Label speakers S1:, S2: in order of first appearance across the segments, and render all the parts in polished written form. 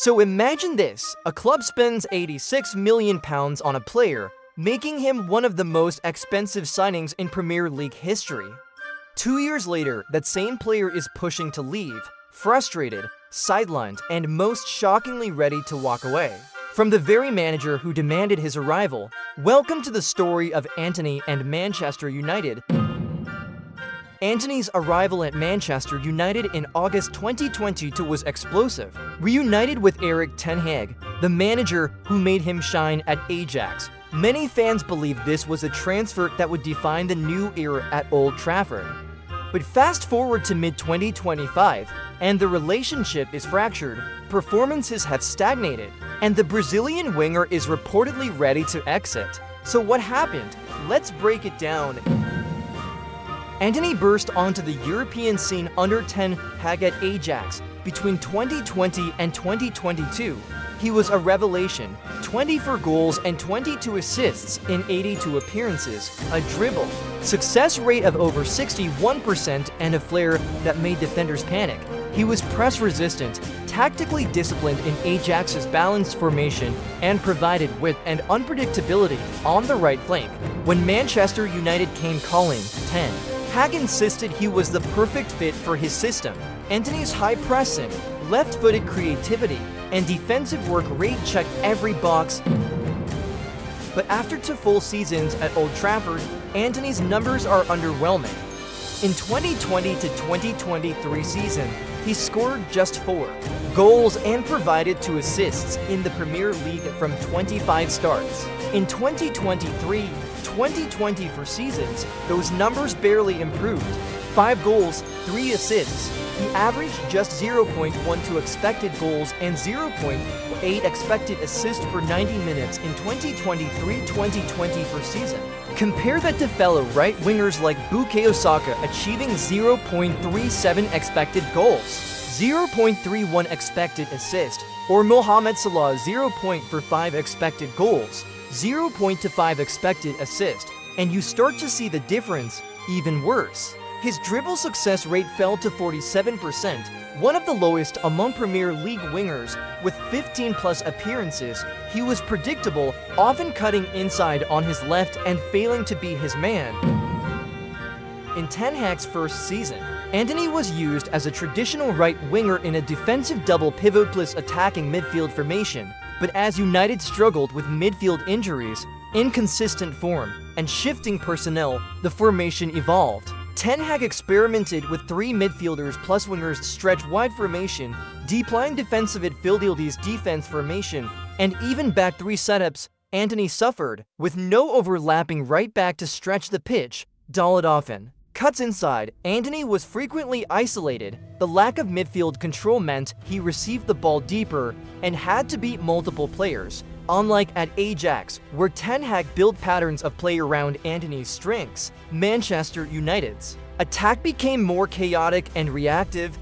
S1: So imagine this, a club spends £86 million on a player, making him one of the most expensive signings in Premier League history. 2 years later, that same player is pushing to leave, frustrated, sidelined, and most shockingly ready to walk away from the very manager who demanded his arrival. Welcome to the story of Antony and Manchester United. Antony's arrival at Manchester United in August 2022 was explosive. Reunited with Erik Ten Hag, the manager who made him shine at Ajax, many fans believed this was a transfer that would define the new era at Old Trafford. But fast forward to mid-2025, and the relationship is fractured, performances have stagnated, and the Brazilian winger is reportedly ready to exit. So what happened? Let's break it down. Antony burst onto the European scene under Ten Hag at Ajax between 2020 and 2022. He was a revelation, 24 goals and 22 assists in 82 appearances, a dribble, success rate of over 61%, and a flair that made defenders panic. He was press-resistant, tactically disciplined in Ajax's balanced formation, and provided width and unpredictability on the right flank. When Manchester United came calling, Ten Hag insisted he was the perfect fit for his system. Antony's high pressing, left-footed creativity, and defensive work rate checked every box. But after 2 full seasons at Old Trafford, Antony's numbers are underwhelming. In 2020 to 2023 season, he scored just 4 goals and provided 2 assists in the Premier League from 25 starts. In 2023-2024 seasons, those numbers barely improved. 5 goals, 3 assists. He averaged just 0.12 expected goals and 0.8 expected assists per 90 minutes in 2023-2024 season. Compare that to fellow right wingers like Bukayo Saka achieving 0.37 expected goals, 0.31 expected assist, or Mohamed Salah 0.45 expected goals, 0.25 expected assist, and you start to see the difference. Even worse, his dribble success rate fell to 47%, one of the lowest among Premier League wingers. With 15-plus appearances, he was predictable, often cutting inside on his left and failing to be his man. In Ten Hag's first season, Antony was used as a traditional right winger in a defensive double pivot plus attacking midfield formation, but as United struggled with midfield injuries, inconsistent form, and shifting personnel, the formation evolved. Ten Hag experimented with 3 midfielders plus wingers stretch wide formation, deploying defensive midfield's defense formation, and even back 3 setups. Antony suffered, with no overlapping right back to stretch the pitch. Dalot often cuts inside. Antony was frequently isolated. The lack of midfield control meant he received the ball deeper and had to beat multiple players. Unlike at Ajax, where Ten Hag built patterns of play around Antony's strengths, Manchester United's attack became more chaotic and reactive.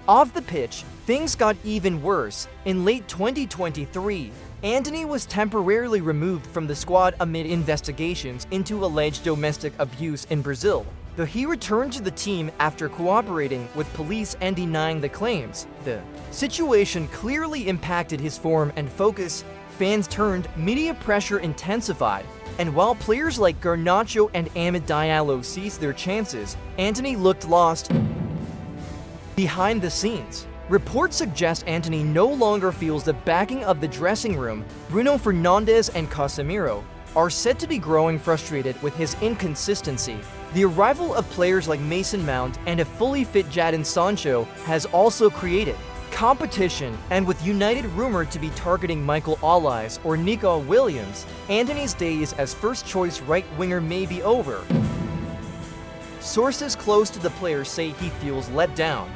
S1: Off the pitch, things got even worse. In late 2023, Antony was temporarily removed from the squad amid investigations into alleged domestic abuse in Brazil. Though he returned to the team after cooperating with police and denying the claims, the situation clearly impacted his form and focus. Fans turned, media pressure intensified, and while players like Garnacho and Amad Diallo seized their chances, Antony looked lost. Behind the scenes, reports suggest Antony no longer feels the backing of the dressing room. Bruno Fernandes and Casemiro are said to be growing frustrated with his inconsistency. The arrival of players like Mason Mount and a fully fit Jadon Sancho has also created competition, and with United rumored to be targeting Michael Olise or Nico Williams, Antony's days as first-choice right winger may be over. Sources close to the player say he feels let down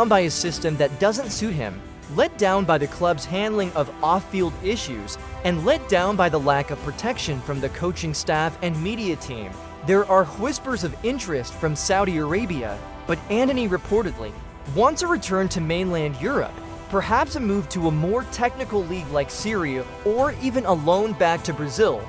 S1: by a system that doesn't suit him, let down by the club's handling of off-field issues, and let down by the lack of protection from the coaching staff and media team. There are whispers of interest from Saudi Arabia, but Antony reportedly wants a return to mainland Europe, perhaps a move to a more technical league like Syria, or even a loan back to Brazil.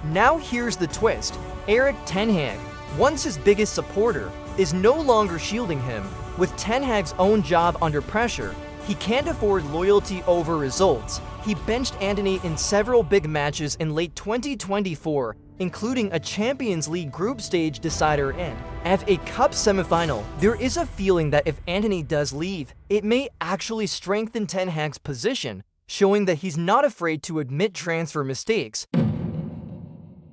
S1: Now here's the twist. Erik Ten Hag, once his biggest supporter, is no longer shielding him. With Ten Hag's own job under pressure, he can't afford loyalty over results. He benched Antony in several big matches in late 2024, including a Champions League group stage decider and FA Cup semifinal. There is a feeling that if Antony does leave, it may actually strengthen Ten Hag's position, showing that he's not afraid to admit transfer mistakes.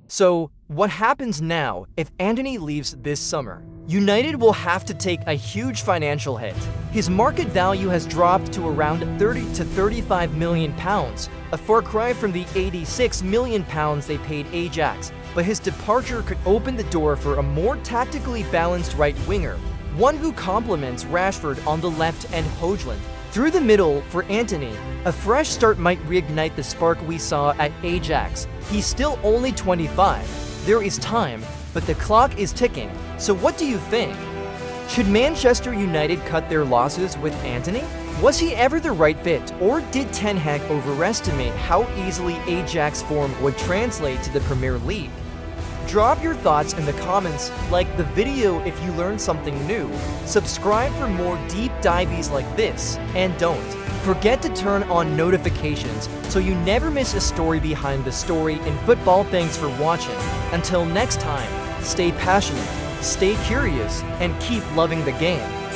S1: So, what happens now if Antony leaves this summer? United will have to take a huge financial hit. His market value has dropped to around 30 to 35 million pounds, a far cry from the 86 million pounds they paid Ajax, but his departure could open the door for a more tactically balanced right winger, one who complements Rashford on the left and Højlund. Through the middle, for Antony, a fresh start might reignite the spark we saw at Ajax. He's still only 25. There is time, but the clock is ticking. So what do you think? Should Manchester United cut their losses with Antony? Was he ever the right fit, or did Ten Hag overestimate how easily Ajax form would translate to the Premier League? Drop your thoughts in the comments, like the video if you learned something new, subscribe for more deep dives like this, and don't forget to turn on notifications so you never miss a story behind the story in football. Thanks for watching. Until next time, stay passionate, stay curious, and keep loving the game.